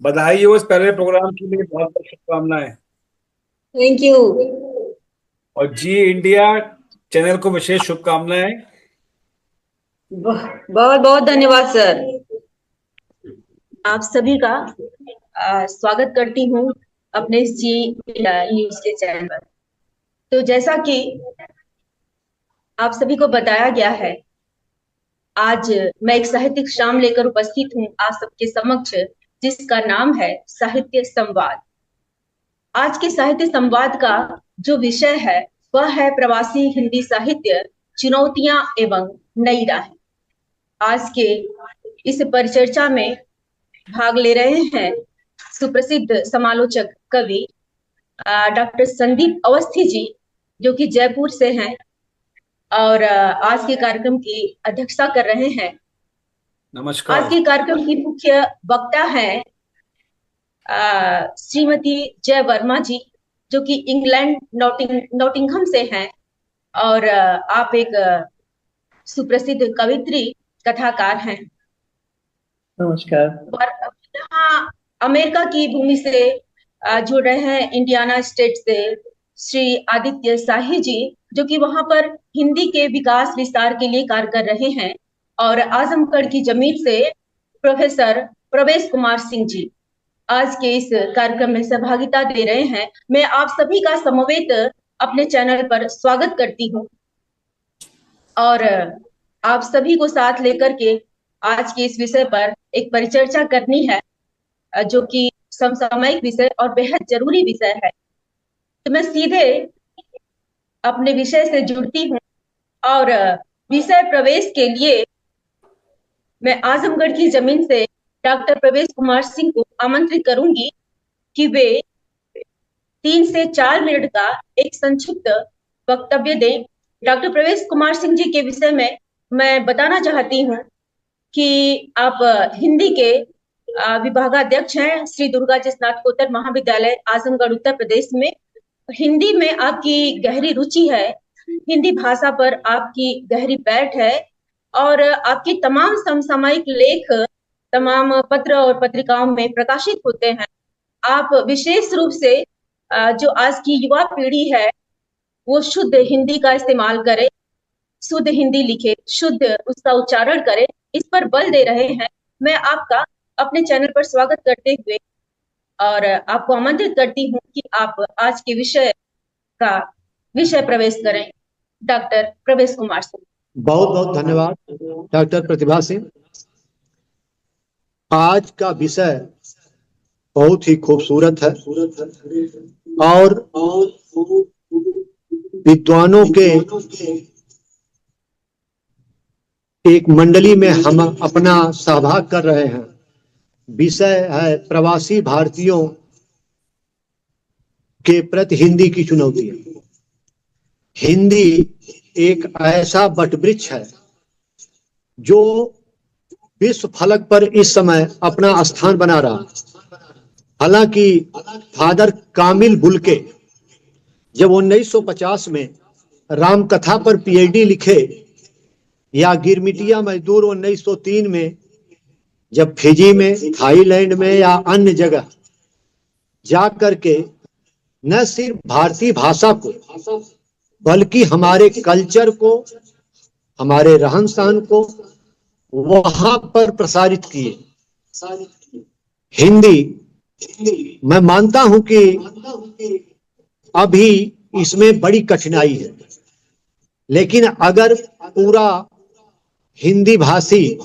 बधाई हो इस पहले प्रोग्राम के लिए, बहुत बहुत शुभकामनाएं। Thank you. और जी इंडिया चैनल को विशेष शुभकामनाएं। बहुत बहुत धन्यवाद सर। आप सभी का स्वागत करती हूँ अपने जी न्यूज के चैनल पर। तो जैसा कि आप सभी को बताया गया है, आज मैं एक साहित्यिक शाम लेकर उपस्थित हूँ आप सबके समक्ष, जिसका नाम है साहित्य संवाद। आज के साहित्य संवाद का जो विषय है वह है प्रवासी हिंदी साहित्य, चुनौतियां एवं नई राहें। आज के इस परिचर्चा में भाग ले रहे हैं सुप्रसिद्ध समालोचक कवि डॉक्टर संदीप अवस्थी जी, जो कि जयपुर से हैं और आज के कार्यक्रम की अध्यक्षता कर रहे हैं। आज नमस्कार। के कार्यक्रम की मुख्य वक्ता हैं श्रीमती जय वर्मा जी, जो कि इंग्लैंड नॉटिंघम से हैं और आप एक सुप्रसिद्ध कवित्री कथाकार हैं। नमस्कार। और यहाँ अमेरिका की भूमि से जुड़ रहे हैं इंडियाना स्टेट से श्री आदित्य शाही जी, जो कि वहां पर हिंदी के विकास विस्तार के लिए कार्य कर रहे हैं। और आजमगढ़ की जमीन से प्रोफेसर प्रवेश कुमार सिंह जी आज के इस कार्यक्रम में सहभागिता दे रहे हैं। मैं आप सभी का समवेत अपने चैनल पर स्वागत करती हूँ और आप सभी को साथ लेकर के आज के इस विषय पर एक परिचर्चा करनी है, जो कि समसामयिक विषय और बेहद जरूरी विषय है। तो मैं सीधे अपने विषय से जुड़ती हूँ और विषय प्रवेश के लिए मैं आजमगढ़ की जमीन से डॉक्टर प्रवेश कुमार सिंह को आमंत्रित करूंगी कि वे 3 से 4 मिनट का एक संक्षिप्त वक्तव्य दें। डॉक्टर प्रवेश कुमार सिंह जी के विषय में मैं बताना चाहती हूँ कि आप हिंदी के विभागाध्यक्ष हैं श्री दुर्गा जी स्नातकोत्तर महाविद्यालय आजमगढ़ उत्तर प्रदेश में। हिंदी में आपकी गहरी रुचि है, हिंदी भाषा पर आपकी गहरी बैठ है और आपके तमाम समसामयिक लेख तमाम पत्र और पत्रिकाओं में प्रकाशित होते हैं। आप विशेष रूप से जो आज की युवा पीढ़ी है वो शुद्ध हिंदी का इस्तेमाल करे, शुद्ध हिंदी लिखे, शुद्ध उसका उच्चारण करे, इस पर बल दे रहे हैं। मैं आपका अपने चैनल पर स्वागत करते हुए और आपको आमंत्रित करती हूँ कि आप आज के विषय का विषय प्रवेश करें। डॉक्टर प्रवेश कुमार सिंह। बहुत बहुत धन्यवाद डॉक्टर प्रतिभा सिंह। आज का विषय बहुत ही खूबसूरत है और विद्वानों के एक मंडली में हम अपना सहभाग कर रहे हैं। विषय है प्रवासी भारतीयों के प्रति हिंदी की चुनौतियां। हिंदी एक ऐसा वटवृक्ष है जो विश्व फलक पर इस समय अपना स्थान बना रहा। हालांकि फादर कामिल बुल्के जब 1950 में रामकथा पर पीएचडी लिखे, या गिरमिटिया मजदूर 1903 में जब फिजी में, थाईलैंड में या अन्य जगह जा करके न सिर्फ भारतीय भाषा को बल्कि हमारे कल्चर को, हमारे रहन सहन को वहां पर प्रसारित किए। हिंदी मैं मानता हूं कि अभी इसमें बड़ी कठिनाई है, लेकिन अगर पूरा हिंदी भाषी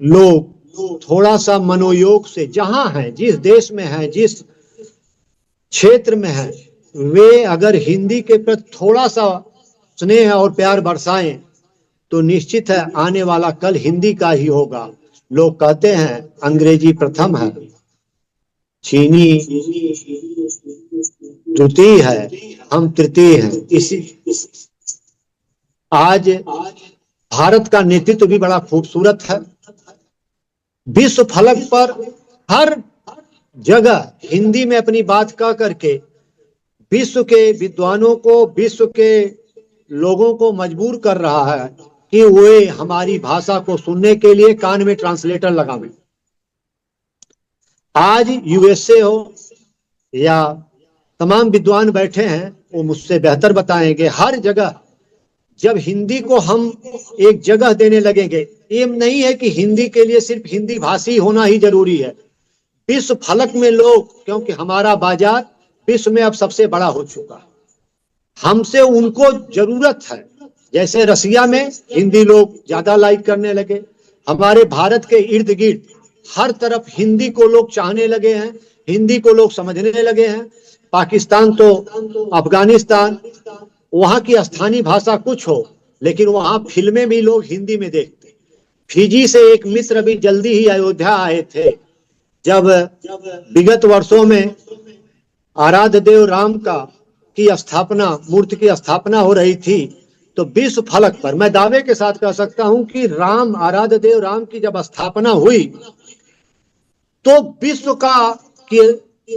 लोग थोड़ा सा मनोयोग से, जहां हैं, जिस देश में हैं, जिस क्षेत्र में हैं, वे अगर हिंदी के प्रति थोड़ा सा स्नेह और प्यार बरसाएं तो निश्चित है आने वाला कल हिंदी का ही होगा। लोग कहते हैं अंग्रेजी प्रथम है, चीनी द्वितीय है, हम तृतीय हैं। इसी आज भारत का नेतृत्व भी बड़ा खूबसूरत है। विश्व फलक पर हर जगह हिंदी में अपनी बात कह करके विश्व के विद्वानों को, विश्व के लोगों को मजबूर कर रहा है कि वे हमारी भाषा को सुनने के लिए कान में ट्रांसलेटर लगावें। आज यूएसए हो या तमाम विद्वान बैठे हैं, वो मुझसे बेहतर बताएंगे, हर जगह जब हिंदी को हम एक जगह देने लगेंगे, ये नहीं है कि हिंदी के लिए सिर्फ हिंदी भाषी होना ही जरूरी है। विश्व फलक में लोग, क्योंकि हमारा बाजार विश्व में अब सबसे बड़ा हो चुका है, हमसे उनको जरूरत है। जैसे रसिया में हिंदी लोग ज्यादा लाइक करने लगे, हमारे भारत के इर्द गिर्द हर तरफ हिंदी को लोग चाहने लगे हैं, हिंदी को लोग समझने लगे हैं। पाकिस्तान तो अफगानिस्तान, वहां की स्थानीय भाषा कुछ हो, लेकिन वहां फिल्में भी लोग हिंदी में देखते। फिजी से एक मित्र अभी जल्दी ही अयोध्या आए थे, जब विगत वर्षों में आराध्य देव राम की स्थापना, मूर्ति की स्थापना हो रही थी, तो विश्व फलक पर मैं दावे के साथ कह सकता हूं कि राम, आराध्य देव राम की जब स्थापना हुई तो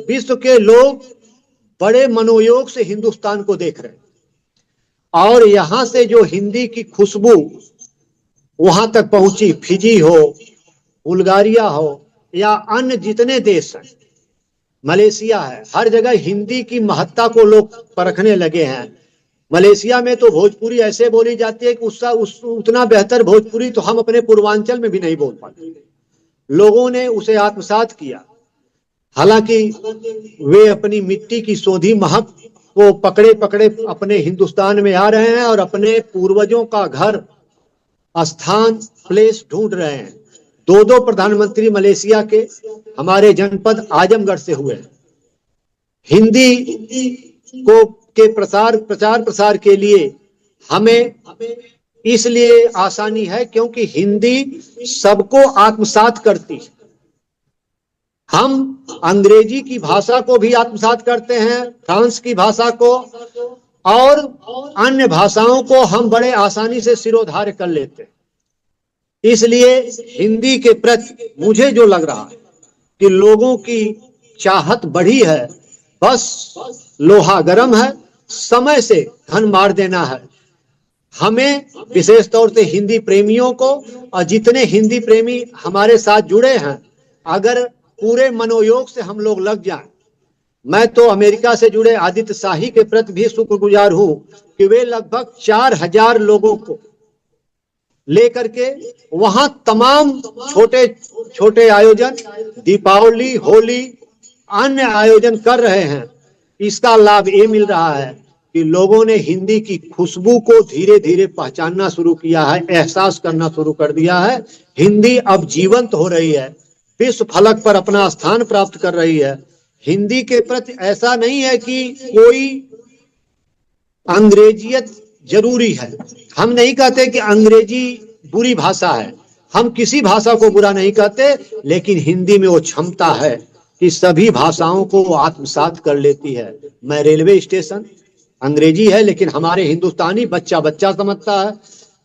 विश्व के लोग बड़े मनोयोग से हिंदुस्तान को देख रहे हैं। और यहां से जो हिंदी की खुशबू वहां तक पहुंची, फिजी हो, बुल्गारिया हो या अन्य जितने देश हैं, मलेशिया है, हर जगह हिंदी की महत्ता को लोग परखने लगे हैं। मलेशिया में तो भोजपुरी ऐसे बोली जाती है कि उतना बेहतर भोजपुरी तो हम अपने पूर्वांचल में भी नहीं बोल पाते। लोगों ने उसे आत्मसात किया। हालांकि वे अपनी मिट्टी की सोधी महक को पकड़े पकड़े अपने हिंदुस्तान में आ रहे हैं और अपने पूर्वजों का घर, स्थान, प्लेस ढूंढ रहे हैं। दो प्रधानमंत्री मलेशिया के हमारे जनपद आजमगढ़ से हुए हैं। हिंदी को के प्रचार प्रसार के लिए हमें इसलिए आसानी है क्योंकि हिंदी सबको आत्मसात करती है। हम अंग्रेजी की भाषा को भी आत्मसात करते हैं, फ्रांस की भाषा को, और अन्य भाषाओं को हम बड़े आसानी से सिरोधार्य कर लेते हैं। इसलिए हिंदी के प्रति मुझे जो लग रहा है कि लोगों की चाहत बढ़ी है, बस लोहा गर्म है, समय से धन मार देना है। हमें विशेष तौर से हिंदी प्रेमियों को, और जितने हिंदी प्रेमी हमारे साथ जुड़े हैं, अगर पूरे मनोयोग से हम लोग लग जाएं, मैं तो अमेरिका से जुड़े आदित्य शाही के प्रति भी शुक्रगुजार हूं कि वे लगभग 4000 लोगों को लेकर के वहां तमाम छोटे छोटे आयोजन, दीपावली, होली, अन्य आयोजन कर रहे हैं। इसका लाभ ये मिल रहा है कि लोगों ने हिंदी की खुशबू को धीरे धीरे पहचानना शुरू किया है, एहसास करना शुरू कर दिया है। हिंदी अब जीवंत हो रही है, विश्व फलक पर अपना स्थान प्राप्त कर रही है। हिंदी के प्रति ऐसा नहीं है कि कोई अंग्रेजियत जरूरी है। हम नहीं कहते कि अंग्रेजी बुरी भाषा है, हम किसी भाषा को बुरा नहीं कहते, लेकिन हिंदी में वो क्षमता है कि सभी भाषाओं को वो आत्मसात कर लेती है। मैं रेलवे स्टेशन, अंग्रेजी है लेकिन हमारे हिंदुस्तानी बच्चा बच्चा समझता है।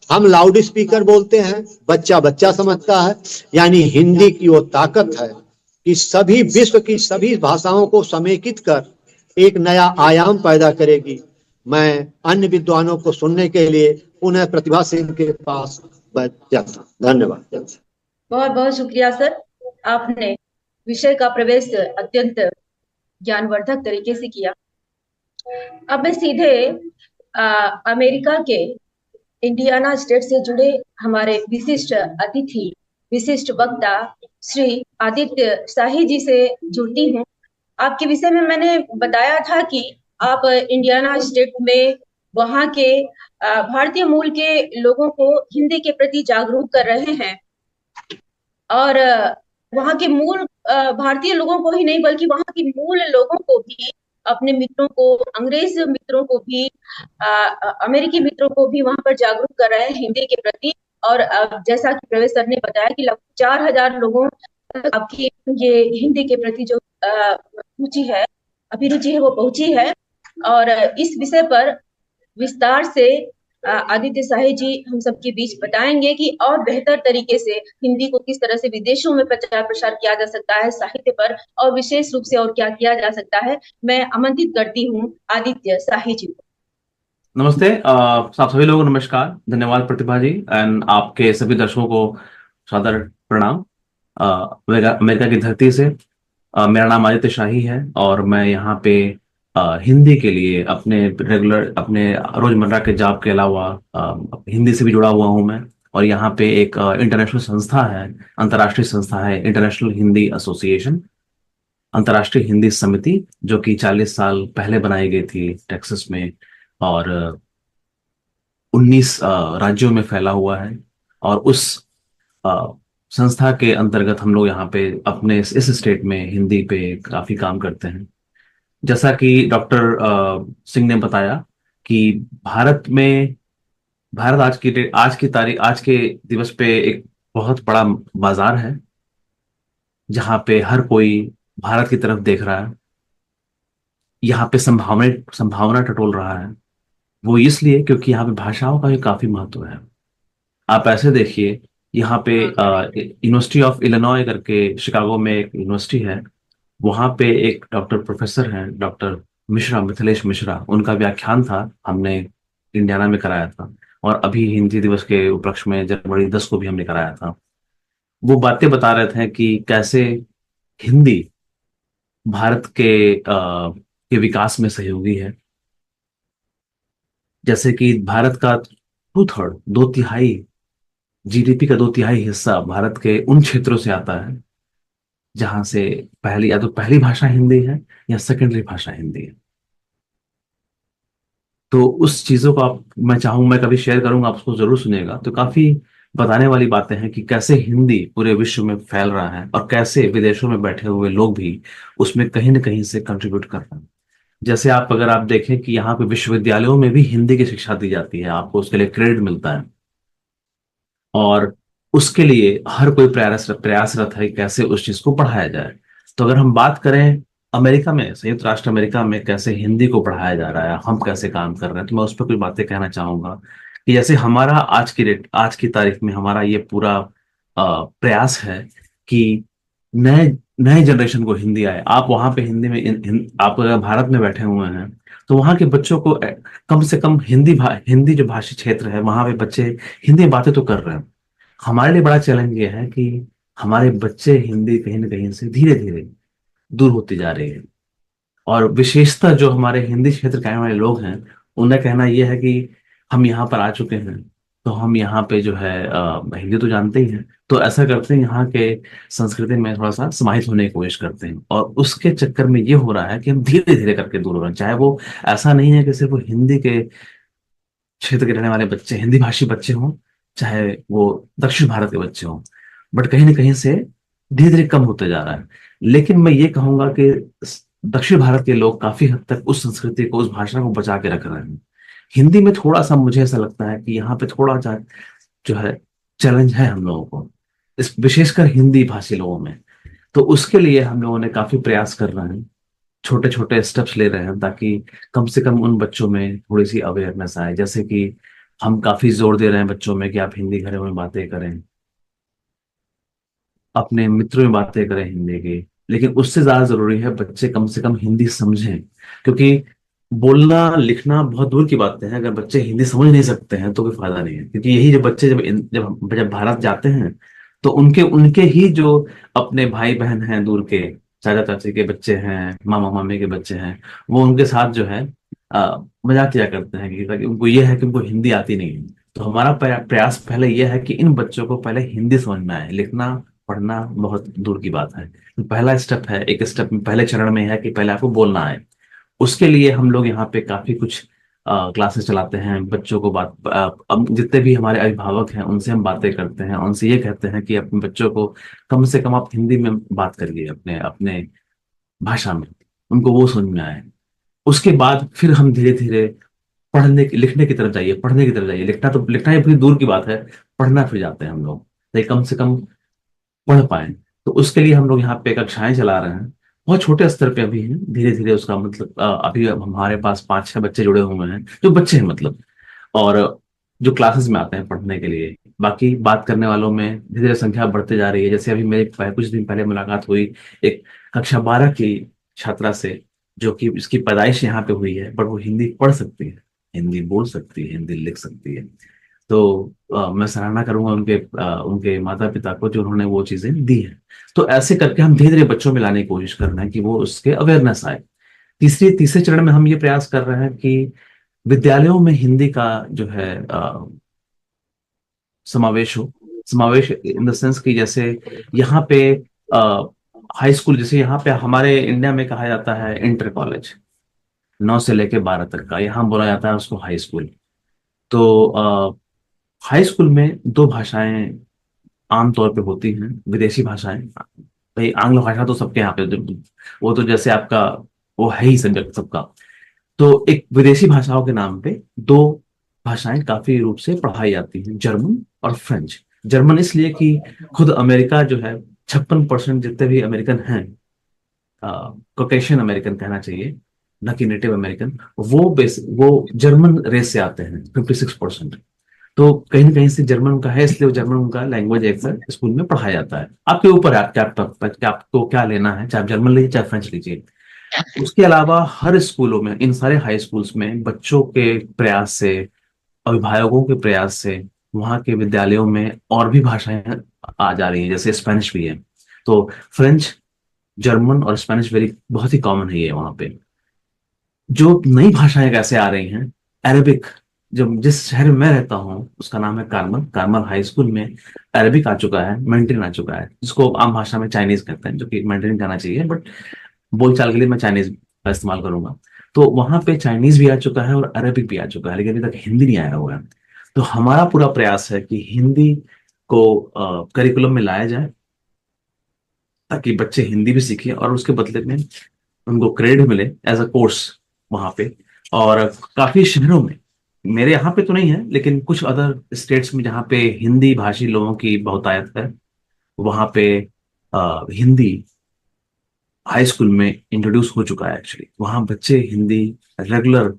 हम लाउड स्पीकर बोलते हैं, बच्चा बच्चा समझता है। यानी हिंदी की वो ताकत है कि सभी विश्व की सभी भाषाओं को समेकित कर एक नया आयाम पैदा करेगी। मैं अन्य विद्वानों को सुनने के लिए पुनः प्रतिभा सिंह के पास बैठ जाता। धन्यवाद। बहुत बहुत शुक्रिया सर, आपने विषय का प्रवेश अत्यंत ज्ञानवर्धक तरीके से किया। अब मैं सीधे अमेरिका के इंडियाना स्टेट से जुड़े हमारे विशिष्ट अतिथि, विशिष्ट वक्ता श्री आदित्य शाही जी से जुड़ती हूँ। आपके विषय में मैंने बताया था कि आप इंडियाना स्टेट में वहाँ के भारतीय मूल के लोगों को हिंदी के प्रति जागरूक कर रहे हैं, और वहाँ के मूल भारतीय लोगों को ही नहीं बल्कि वहाँ के मूल लोगों को भी, अपने मित्रों को, अंग्रेज मित्रों को भी, अमेरिकी मित्रों को भी वहां पर जागरूक कर रहे हैं हिंदी के प्रति। और जैसा कि प्रवेश सर ने बताया कि लगभग 4000 लोगों तक आपकी ये हिंदी के प्रति जो रुचि है, अभिरुचि है, वो पहुंची है। और इस विषय पर विस्तार से आदित्य शाही जी हम सबके बीच बताएंगे कि और बेहतर तरीके से हिंदी को किस तरह से विदेशों में प्रचार प्रसार किया जा सकता है, साहित्य पर, और विशेष रूप से और क्या किया जा सकता है। मैं आमंत्रित करती हूँ आदित्य शाही जी को। नमस्ते आप सभी लोगों को नमस्कार, धन्यवाद प्रतिभा जी, एंड आपके सभी दर्शकों को सादर प्रणाम। अमेरिका की धरती से मेरा नाम आदित्य शाही है और मैं यहाँ पे हिंदी के लिए अपने रोजमर्रा के जॉब के अलावा हिंदी से भी जुड़ा हुआ हूँ मैं। और यहाँ पे एक इंटरनेशनल संस्था है, अंतर्राष्ट्रीय संस्था है, इंटरनेशनल हिंदी एसोसिएशन, अंतर्राष्ट्रीय हिंदी समिति, जो कि 40 साल पहले बनाई गई थी टेक्सास में। और 19 राज्यों में फैला हुआ है। और उस अ, संस्था के अंतर्गत हम लोग यहाँ पे अपने इस स्टेट में हिंदी पे काफी काम करते हैं। जैसा कि डॉक्टर सिंह ने बताया कि भारत में भारत आज के दिवस पे एक बहुत बड़ा बाजार है, जहाँ पे हर कोई भारत की तरफ देख रहा है। यहाँ पे संभावना संभावना टटोल रहा है। वो इसलिए क्योंकि यहाँ पे भाषाओं का भी काफी महत्व है। आप ऐसे देखिए, यहाँ पे यूनिवर्सिटी ऑफ इलिनॉय करके शिकागो में एक यूनिवर्सिटी है। वहाँ पे एक डॉक्टर प्रोफेसर हैं, डॉक्टर मिश्रा, मिथिलेश मिश्रा। उनका व्याख्यान था, हमने इंडियाना में कराया था। और अभी हिंदी दिवस के उपलक्ष्य में जनवरी 10 को भी हमने कराया था। वो बातें बता रहे थे कि कैसे हिंदी भारत के विकास में सहयोगी है। जैसे कि भारत का 2/3, 2/3 जीडीपी का 2/3 हिस्सा भारत के उन क्षेत्रों से आता है जहां से पहली या तो पहली भाषा हिंदी है या सेकेंडरी भाषा हिंदी है। तो उस चीजों को मैं कभी शेयर करूंगा, आप उसको जरूर सुनिएगा। तो काफी बताने वाली बातें हैं कि कैसे हिंदी पूरे विश्व में फैल रहा है और कैसे विदेशों में बैठे हुए लोग भी उसमें कहीं ना कहीं से कंट्रीब्यूट कर रहे हैं। जैसे अगर आप देखें कि यहाँ पे विश्वविद्यालयों में भी हिंदी की शिक्षा दी जाती है, आपको उसके लिए क्रेडिट मिलता है। और उसके लिए हर कोई प्रयासरत है कि कैसे उस चीज को पढ़ाया जाए। तो अगर हम बात करें अमेरिका में, संयुक्त राष्ट्र अमेरिका में कैसे हिंदी को पढ़ाया जा रहा है, हम कैसे काम कर रहे हैं, तो मैं उस पर कुछ बातें कहना चाहूंगा। कि जैसे हमारा आज की तारीख में हमारा ये पूरा प्रयास है कि नए नए जनरेशन को हिंदी आए। आप वहां पे हिंदी में आप अगर भारत में बैठे हुए हैं तो वहां के बच्चों को कम से कम हिंदी जो भाषी क्षेत्र है वहां पे बच्चे हिंदी में बातें तो कर रहे हैं। हमारे लिए बड़ा चैलेंज ये है कि हमारे बच्चे हिंदी कहीं ना कहीं से धीरे धीरे दूर होती जा रही है। और विशेषतः जो हमारे हिंदी क्षेत्र के आने वाले लोग हैं, उनका कहना यह है कि हम यहाँ पर आ चुके हैं, तो हम यहाँ पे जो है हिंदी तो जानते ही हैं, तो ऐसा करते हैं यहाँ के संस्कृति में थोड़ा सा समाहित होने की कोशिश करते हैं। और उसके चक्कर में ये हो रहा है कि हम धीरे धीरे करके दूर हो रहे हैं। चाहे वो ऐसा नहीं है कि सिर्फ वो हिंदी के क्षेत्र के रहने वाले बच्चे, हिंदी भाषी बच्चे हों, चाहे वो दक्षिण भारत के बच्चे हों, बट कहीं ना कहीं से धीरे धीरे कम होते जा रहा है। लेकिन मैं ये कहूंगा कि दक्षिण भारत के लोग काफी हद तक उस संस्कृति को, उस भाषा को बचा के रख रहे हैं। हिंदी में थोड़ा सा मुझे ऐसा लगता है कि यहाँ पे थोड़ा सा जो है चैलेंज है हम लोगों को, इस विशेषकर हिंदी भाषी लोगों में। तो उसके लिए हम लोगों ने काफी प्रयास कर रहे हैं, छोटे छोटे स्टेप्स ले रहे हैं, ताकि कम से कम उन बच्चों में थोड़ी सी अवेयरनेस आए। जैसे कि हम काफी जोर दे रहे हैं बच्चों में कि आप हिंदी घरों में बातें करें, अपने मित्रों में बातें करें हिंदी की। लेकिन उससे ज्यादा जरूरी है बच्चे कम से कम हिंदी समझें। क्योंकि बोलना लिखना बहुत दूर की बात है, अगर बच्चे हिंदी समझ नहीं सकते हैं तो कोई फायदा नहीं है। क्योंकि यही जो बच्चे जब भारत जाते हैं, तो उनके उनके ही जो अपने भाई बहन हैं दूर के, चाचा चाची के बच्चे हैं, मामा मामी के बच्चे हैं, वो उनके साथ जो है मजाक किया करते हैं कि ताकि उनको ये है कि उनको हिंदी आती नहीं है। तो हमारा प्रयास पहले यह है कि इन बच्चों को पहले हिंदी समझ में आए। लिखना पढ़ना बहुत दूर की बात है। तो पहला स्टेप है, एक स्टेप में पहले चरण में है कि पहले आपको बोलना आए। उसके लिए हम लोग यहाँ पे काफी कुछ क्लासेस चलाते हैं बच्चों को। अब जितने भी हमारे अभिभावक हैं उनसे हम बातें करते हैं, उनसे ये कहते हैं कि अपने बच्चों को कम से कम आप हिंदी में बात करिए, अपने अपने भाषा में, उनको वो समझ में आए। उसके बाद फिर हम धीरे धीरे लिखने की तरफ जाइए, पढ़ने की तरफ जाइए। लिखना ही फिर दूर की बात है, पढ़ना फिर जाते हैं हम लोग, ताकि कम से कम पढ़ पाए। तो उसके लिए हम लोग यहाँ पे कक्षाएं चला रहे हैं, बहुत छोटे स्तर पे अभी हैं। धीरे धीरे उसका मतलब अभी अब हमारे पास 5-6 बच्चे जुड़े हुए हैं, जो बच्चे हैं मतलब, और जो क्लासेस में आते हैं पढ़ने के लिए। बाकी बात करने वालों में धीरे धीरे संख्या बढ़ते जा रही है। जैसे अभी मेरी कुछ दिन पहले मुलाकात हुई एक कक्षा 12 की छात्रा से, जो कि इसकी पैदाइश यहाँ पे हुई है, पर वो हिंदी पढ़ सकती है, हिंदी बोल सकती है, हिंदी लिख सकती है। तो मैं सराहना करूंगा उनके माता पिता को जो उन्होंने वो चीजें दी हैं। तो ऐसे करके हम धीरे धीरे बच्चों में लाने की कोशिश कर रहे हैं कि वो उसके अवेयरनेस आए। तीसरे चरण में हम ये प्रयास कर रहे हैं कि विद्यालयों में हिंदी का जो है समावेश हो। समावेश इन द सेंस कि जैसे यहाँ पे हाई स्कूल, जैसे यहाँ पे हमारे इंडिया में कहा जाता है इंटर कॉलेज 9 से लेके 12 तक का, यहाँ बोला जाता है उसको हाई स्कूल। तो हाई स्कूल में दो भाषाएं आमतौर पे होती हैं, विदेशी भाषाएं। भाई आंग्ल भाषा तो सबके यहाँ पे वो तो जैसे आपका वो है ही सब्जेक्ट सबका। तो एक विदेशी भाषाओं के नाम पे दो भाषाएं काफी रूप से पढ़ाई जाती हैं, जर्मन और फ्रेंच। जर्मन इसलिए कि खुद अमेरिका जो है 56% जितने भी अमेरिकन हैं, कॉकेशियन अमेरिकन कहना चाहिए, न कि नेटिव अमेरिकन, वो जर्मन रेस से आते हैं 56%। तो कहीं ना कहीं से जर्मन उनका है, इसलिए वो जर्मन उनका लैंग्वेज एक स्कूल में पढ़ाया जाता है। आपके ऊपर है, आपको क्या लेना है, चाहे आप जर्मन लीजिए चाहे फ्रेंच लीजिए। उसके अलावा हर स्कूलों में, इन सारे हाई स्कूल्स में बच्चों के प्रयास से, अभिभावकों के प्रयास से, वहाँ के विद्यालयों में और भी भाषाएं आ जा रही हैं, जैसे स्पेनिश भी है। तो फ्रेंच, जर्मन और स्पेनिश वेरी बहुत ही कॉमन है ये वहाँ पे। जो नई भाषाएं कैसे आ रही हैं, अरेबिक। जब जिस शहर में मैं रहता हूँ उसका नाम है कार्मल, कार्मल हाई स्कूल में अरेबिक आ चुका है, मैंड्रिन आ चुका है, जिसको आम भाषा में चाइनीज कहते हैं, जो कि मैंड्रिन कहना चाहिए, बट बोलचाल के लिए मैं चाइनीज का इस्तेमाल करूंगा। तो वहां पे चाइनीज भी आ चुका है और अरेबिक भी आ चुका है, लेकिन अभी तक हिंदी नहीं आया हुआ है। तो हमारा पूरा प्रयास है कि हिंदी को करिकुलम में लाया जाए, ताकि बच्चे हिंदी भी सीखें और उसके बदले में उनको क्रेडिट मिले एज अ कोर्स वहां पे। और काफी शहरों में, मेरे यहाँ पे तो नहीं है लेकिन कुछ अदर स्टेट्स में जहाँ पे हिंदी भाषी लोगों की बहुतायत है, वहां पे हिंदी हाई स्कूल में इंट्रोड्यूस हो चुका है। एक्चुअली वहाँ बच्चे हिंदी रेगुलर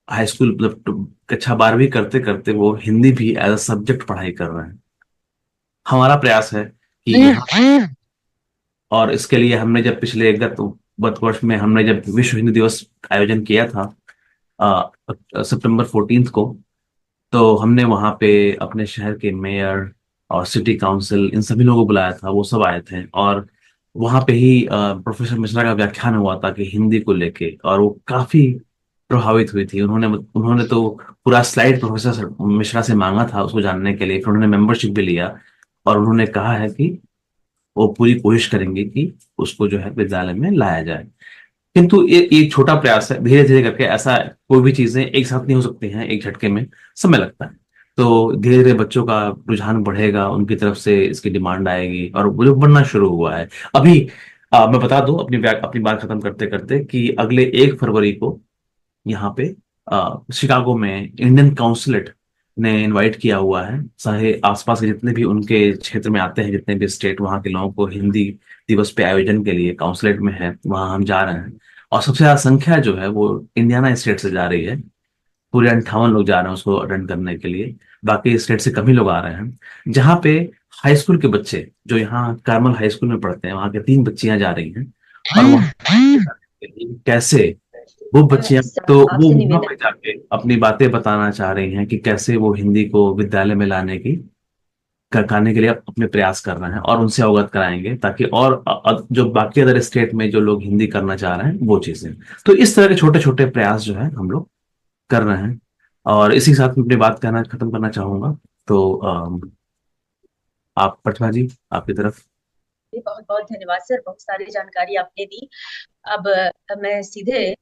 हाई स्कूल, मतलब कक्षा 12वीं करते करते वो हिंदी भी एज अ सब्जेक्ट पढ़ाई कर रहे हैं। हमारा प्रयास है कि यहाँ, और इसके लिए हमने जब पिछले गत वर्ष में हमने जब विश्व हिंदी दिवस आयोजन किया था सितंबर 14 को, तो हमने वहाँ पे अपने शहर के मेयर और सिटी काउंसिल, इन सभी लोगों को बुलाया था, वो सब आए थे। और वहाँ पे ही प्रोफेसर मिश्रा का व्याख्यान हुआ था कि हिंदी को लेके, और वो काफी प्रभावित हुई थी। उन्होंने उन्होंने तो पूरा स्लाइड प्रोफेसर मिश्रा से मांगा था उसको जानने के लिए, फिर उन्होंने मेंबरशिप भी लिया। और उन्होंने कहा है कि वो पूरी कोशिश करेंगे कि उसको जो है विद्यालय में लाया जाए। किंतु ये एक छोटा प्रयास है, धीरे धीरे करके। ऐसा कोई भी चीजें एक साथ नहीं हो सकती हैं, एक झटके में समय लगता है। तो धीरे धीरे बच्चों का रुझान बढ़ेगा, उनकी तरफ से इसकी डिमांड आएगी, और वो जो बनना शुरू हुआ है अभी। मैं बता दूं अपनी बात खत्म करते करते कि अगले 1 फरवरी को यहाँ पे शिकागो में इंडियन काउंसिलेट ने इनवाइट किया हुआ है सारे आसपास के जितने भी उनके क्षेत्र में आते हैं, जितने भी स्टेट, वहाँ के लोगों को हिंदी दिवस पे आयोजन के लिए काउंसिलेट में है, वहाँ हम जा रहे हैं। और सबसे ज्यादा संख्या जो है वो इंडियाना स्टेट से जा रही है, पूरे 58 लोग जा रहे हैं उसको अटेंड करने के लिए। बाकी स्टेट से कम ही लोग आ रहे हैं। जहाँ पे हाई स्कूल के बच्चे जो यहाँ कार्मल हाई स्कूल में पढ़ते हैं, वहाँ के 3 बच्चियां जा रही हैं, और वहाँ कैसे वो बच्चियां, तो सर, वो आपसे वहां निवेदन। पे जाके अपनी बातें बताना चाह रही हैं कि कैसे वो हिंदी को विद्यालय में लाने की करने के लिए अपने प्रयास कर रहे हैं, और उनसे अवगत कराएंगे, ताकि और जो बाकी अदर स्टेट में जो लोग हिंदी करना चाह रहे हैं वो चीजें। तो इस तरह के छोटे छोटे प्रयास जो है हम लोग कर रहे हैं। और इसी के साथ मैं अपनी बात कहना खत्म करना चाहूंगा। तो आप प्रतिभा जी, आपकी तरफ। बहुत बहुत धन्यवाद सर, बहुत सारी जानकारी आपने दी। अब मैं सीधे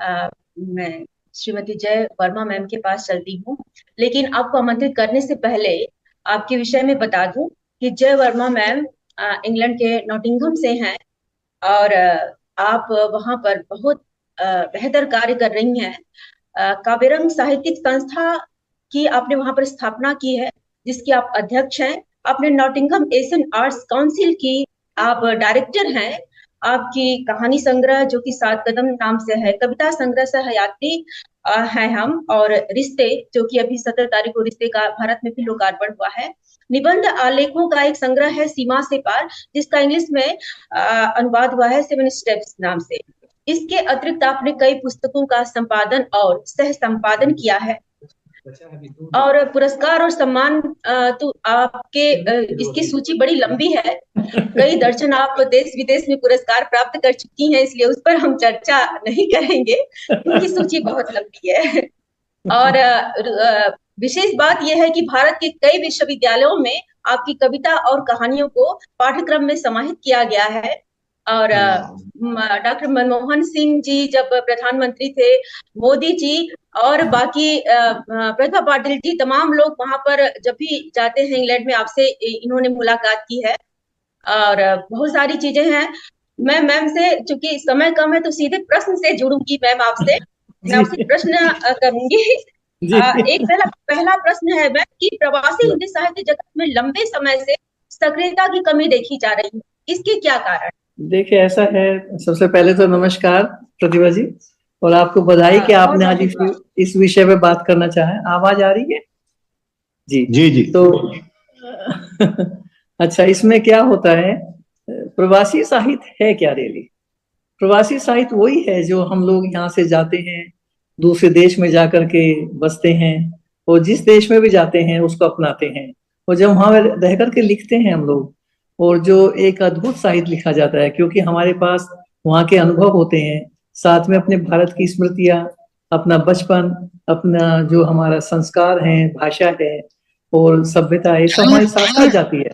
मैं श्रीमती जय वर्मा मैम के पास चलती हूँ। लेकिन आपको आमंत्रित करने से पहले आपके विषय में बता दूं कि जय वर्मा मैम इंग्लैंड के नॉटिंघम से हैं, और आप वहां पर बहुत बेहतर कार्य कर रही हैं। काव्यरंग साहित्यिक संस्था की आपने वहां पर स्थापना की है, जिसकी आप अध्यक्ष हैं। आपने नॉटिंघम एशियन आर्ट्स काउंसिल की आप डायरेक्टर हैं। आपकी कहानी संग्रह जो कि 7 कदम नाम से है, कविता संग्रह सहयात्री है हम, और रिश्ते जो कि अभी 17 तारीख को रिश्ते का भारत में भी लोकार्पण हुआ है। निबंध आलेखों का एक संग्रह है सीमा से पार, जिसका इंग्लिश में अनुवाद हुआ है 7 स्टेप्स नाम से। इसके अतिरिक्त आपने कई पुस्तकों का संपादन और सह संपादन किया है। और पुरस्कार और सम्मान तो आपके इसकी सूची बड़ी लंबी है। कई दर्जन आप देश विदेश में पुरस्कार प्राप्त कर चुकी हैं, इसलिए उस पर हम चर्चा नहीं करेंगे क्योंकि सूची बहुत लंबी है। और विशेष बात यह है कि भारत के कई विश्वविद्यालयों में आपकी कविता और कहानियों को पाठ्यक्रम में समाहित किया गया है। और डॉक्टर मनमोहन सिंह जी जब प्रधानमंत्री थे, मोदी जी और बाकी प्रतिभा पाटिल जी, तमाम लोग वहां पर जब भी जाते हैं इंग्लैंड में, आपसे इन्होंने मुलाकात की है। और बहुत सारी चीजें हैं। मैं मैम से, चूंकि समय कम है, तो सीधे प्रश्न से जुड़ूंगी मैम आपसे। मैं आपसे प्रश्न करूंगी। एक पहला प्रश्न है मैम कि प्रवासी हिंदी साहित्य जगत में लंबे समय से सक्रियता की कमी देखी जा रही है, इसके क्या कारण? देखिए, ऐसा है, सबसे पहले तो नमस्कार प्रतिभा जी, और आपको बधाई कि आपने आज इस विषय पे बात करना चाहे। आवाज आ रही है? जी जी जी। तो अच्छा, इसमें क्या होता है, प्रवासी साहित्य है क्या रियली? प्रवासी साहित्य वही है जो हम लोग यहाँ से जाते हैं, दूसरे देश में जाकर के बसते हैं, और जिस देश में भी जाते हैं उसको अपनाते हैं, और जब वहां रह करके लिखते हैं हम लोग, और जो एक अद्भुत साहित्य लिखा जाता है, क्योंकि हमारे पास वहाँ के अनुभव होते हैं, साथ में अपने भारत की स्मृतियाँ, अपना बचपन, अपना जो हमारा संस्कार है, भाषा है और सभ्यता है, सब हमारे साथ साथ जाती है।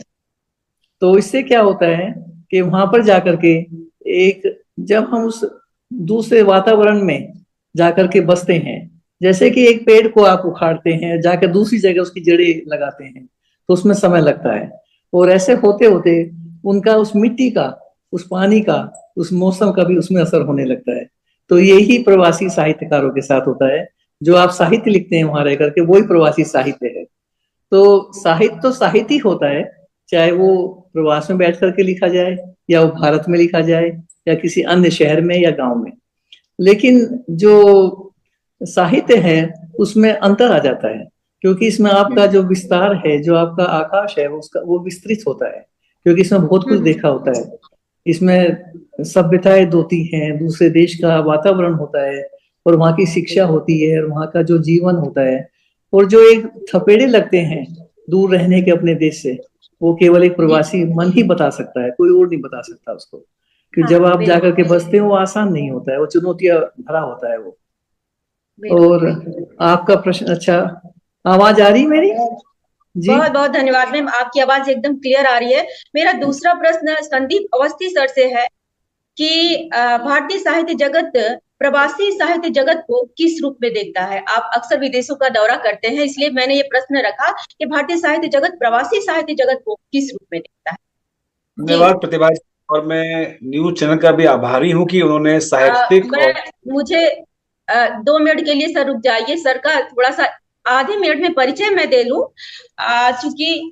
तो इससे क्या होता है कि वहां पर जाकर के जब हम उस दूसरे वातावरण में जाकर के बसते हैं, जैसे कि एक पेड़ को आप उखाड़ते हैं, जाकर दूसरी जगह उसकी जड़ें लगाते हैं, तो उसमें समय लगता है, और ऐसे होते होते उनका उस मिट्टी का, उस पानी का, उस मौसम का भी उसमें असर होने लगता है। तो यही प्रवासी साहित्यकारों के साथ होता है। जो आप साहित्य लिखते हैं वहां रह करके, वही प्रवासी साहित्य है। तो साहित्य ही होता है, चाहे वो प्रवास में बैठ करके लिखा जाए, या वो भारत में लिखा जाए, या किसी अन्य शहर में या गांव में। लेकिन जो साहित्य है उसमें अंतर आ जाता है, क्योंकि इसमें आपका जो विस्तार है, जो आपका आकाश है, वो विस्तृत होता है, क्योंकि इसमें बहुत कुछ देखा होता है। इसमें सभ्यताएं होती हैं, दूसरे देश का वातावरण होता है, और वहाँ की शिक्षा होती है, और वहाँ का जो जीवन होता है, और जो एक थपेड़े लगते हैं दूर रहने के अपने देश से, वो केवल एक प्रवासी मन ही बता सकता है, कोई और नहीं बता सकता उसको। कि जब आप जाकर के बसते हो वो आसान नहीं होता है, वो चुनौतियां भरा होता है वो। और आपका प्रश्न, अच्छा आवाज आ रही मेरी? जी बहुत बहुत धन्यवाद मैम, आपकी आवाज एकदम क्लियर आ रही है। मेरा दूसरा प्रश्न संदीप अवस्थी सर से है कि भारतीय साहित्य जगत प्रवासी साहित्य जगत को किस रूप में देखता है? आप अक्सर विदेशों का दौरा करते हैं, इसलिए मैंने ये प्रश्न रखा कि भारतीय साहित्य जगत प्रवासी साहित्य जगत को किस रूप में देखता है? धन्यवाद प्रतिभा, और मैं न्यूज चैनल का भी आभारी हूँ कि उन्होंने साहित्यिक मुझे 2 मिनट के लिए सर रुक जाइए। सर का थोड़ा सा आधे मिनट में परिचय मैं दे लूं, चूंकि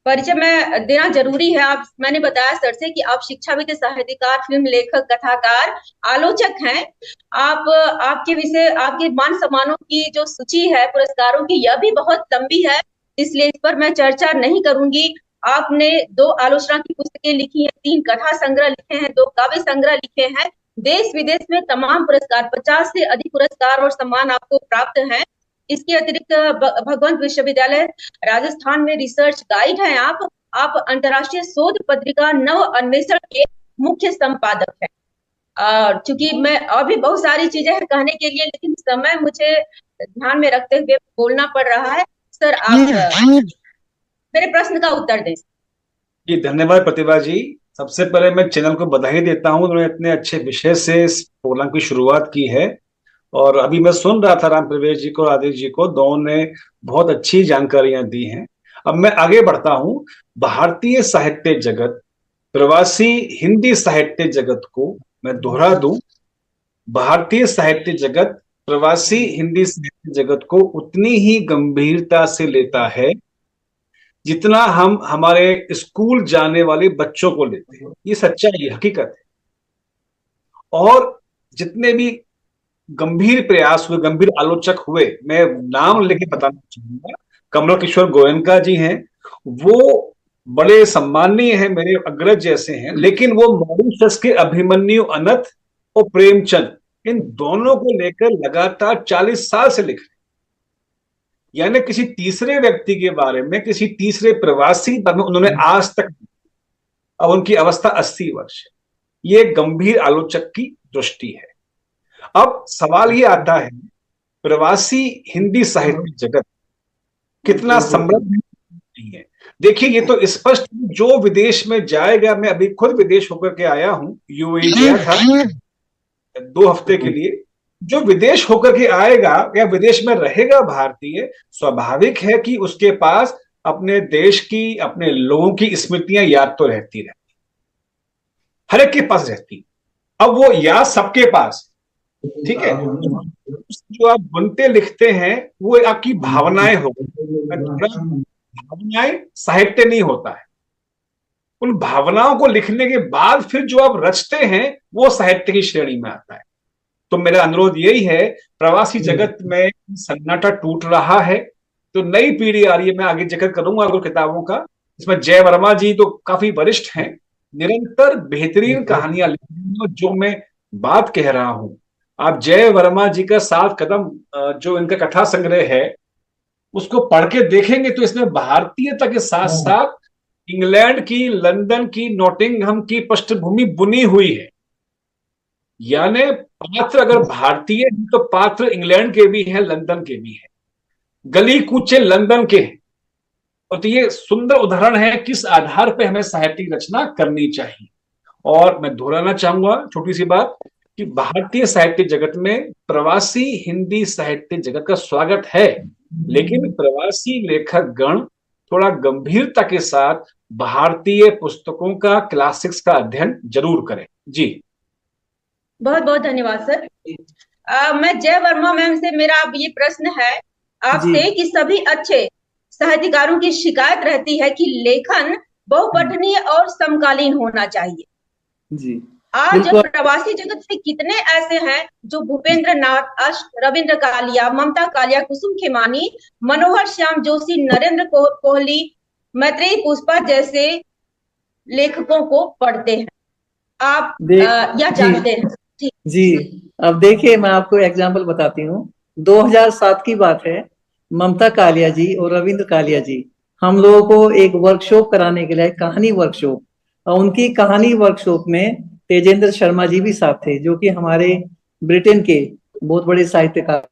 परिचय में देना जरूरी है। मैंने बताया सर से कि आप शिक्षाविद, साहित्यकार, फिल्म लेखक, कथाकार, आलोचक हैं। आपके विषय, आपके मान सम्मानों की जो सूची है, पुरस्कारों की, यह भी बहुत लंबी है, इसलिए इस पर मैं चर्चा नहीं करूंगी। आपने 2 आलोचना की पुस्तकें लिखी हैं, 3 कथा संग्रह लिखे हैं, 2 काव्य संग्रह लिखे हैं, देश विदेश में तमाम पुरस्कार, 50 से अधिक पुरस्कार और सम्मान आपको प्राप्त हैं। इसके अतिरिक्त भगवंत विश्वविद्यालय राजस्थान में रिसर्च गाइड हैं आप अंतर्राष्ट्रीय शोध पत्रिका नव अन्वेषण के मुख्य संपादक हैं। और चूंकि मैं अभी बहुत सारी चीजें हैं कहने के लिए, लेकिन समय मुझे ध्यान में रखते हुए बोलना पड़ रहा है। सर, आप मेरे प्रश्न का उत्तर दें। जी, धन्यवाद प्रतिभा जी। सबसे पहले मैं चैनल को बधाई देता हूं, उन्होंने इतने अच्छे विषय से इस प्रोग्राम की शुरुआत की है। और अभी मैं सुन रहा था राम प्रवेश जी को, आदित्य जी को, दोनों ने बहुत अच्छी जानकारियां दी हैं। अब मैं आगे बढ़ता हूं। भारतीय साहित्य जगत, प्रवासी हिंदी साहित्य जगत को मैं दोहरा दूं, भारतीय साहित्य जगत प्रवासी हिंदी साहित्य जगत को उतनी ही गंभीरता से लेता है जितना हम हमारे स्कूल जाने वाले बच्चों को लेते हैं। ये सच्चाई है, हकीकत है। और जितने भी गंभीर प्रयास हुए, गंभीर आलोचक हुए, मैं नाम लेके बताना चाहूंगा, कमला किशोर गोयनका जी हैं, वो बड़े सम्माननीय हैं, मेरे अग्रज जैसे हैं, लेकिन वो मॉरिशस के अभिमन्यु अनंत और प्रेमचंद, इन दोनों को लेकर लगातार 40 साल से लिख रहे हैं। यानी किसी तीसरे व्यक्ति के बारे में, किसी तीसरे प्रवासी पर उन्होंने आज तक, अब उनकी अवस्था 80 वर्ष है। ये गंभीर आलोचक की दृष्टि है। अब सवाल ये आता है, प्रवासी हिंदी साहित्य जगत कितना समृद्ध नहीं है। देखिए, ये तो स्पष्ट, जो विदेश में जाएगा, मैं अभी खुद विदेश होकर के आया हूं, यूएई गया था 2 हफ्ते के लिए। जो विदेश होकर के आएगा या विदेश में रहेगा भारतीय, स्वाभाविक है कि उसके पास अपने देश की, अपने लोगों की स्मृतियां याद तो रहती रहती, हर एक के पास रहती। अब वो याद सबके पास, ठीक है, जो आप बुनते लिखते हैं वो आपकी भावनाएं हो, भावनाएं साहित्य नहीं होता है। उन भावनाओं को लिखने के बाद फिर जो आप रचते हैं वो साहित्य की श्रेणी में आता है। तो मेरा अनुरोध यही है, प्रवासी जगत में सन्नाटा टूट रहा है, तो नई पीढ़ी आ रही है, मैं आगे जिक्र करूंगा कुछ किताबों का, इसमें जय वर्मा जी तो काफी वरिष्ठ हैं, निरंतर बेहतरीन कहानियां लिख रही हैं। जो मैं बात कह रहा हूं, आप जय वर्मा जी का 7 कदम जो इनका कथा संग्रह है उसको पढ़ के देखेंगे तो इसमें भारतीयता के साथ साथ इंग्लैंड की, लंदन की, नॉटिंघम की पृष्ठभूमि बुनी हुई है। यानी पात्र अगर भारतीय हैं तो पात्र इंग्लैंड के भी हैं, लंदन के भी हैं, गली कूचे लंदन के हैं। और तो ये सुंदर उदाहरण है किस आधार पर हमें साहित्यिक रचना करनी चाहिए। और मैं दोहराना चाहूंगा छोटी सी बात कि भारतीय साहित्य जगत में प्रवासी हिंदी साहित्य जगत का स्वागत है, लेकिन प्रवासी लेखक गण थोड़ा गंभीरता के साथ भारतीय पुस्तकों का, क्लासिक्स का अध्ययन जरूर करें। जी, बहुत बहुत धन्यवाद सर। मैं जय वर्मा मैम से मेरा अब ये प्रश्न है आपसे कि सभी अच्छे साहित्यकारों की शिकायत रहती है कि लेखन बहुपठनीय और समकालीन होना चाहिए। जी, आज प्रवासी जगत से कितने ऐसे हैं जो भूपेंद्र नाथ अष्ट, रविंद्र कालिया, ममता कालिया, कुसुम खेमानी, मनोहर श्याम जोशी, नरेंद्र कोहली, मैत्रेयी पुष्पा जैसे लेखकों को पढ़ते हैं, आप या जानते हैं? जी, अब देखिए मैं आपको एग्जाम्पल बताती हूँ। 2007 की बात है, ममता कालिया जी और रविंद्र कालिया जी हम लोगों को एक वर्कशॉप कराने के लिए, कहानी वर्कशॉप, और उनकी कहानी वर्कशॉप में तेजेंद्र शर्मा जी भी साथ थे, जो कि हमारे ब्रिटेन के बहुत बड़े साहित्यकार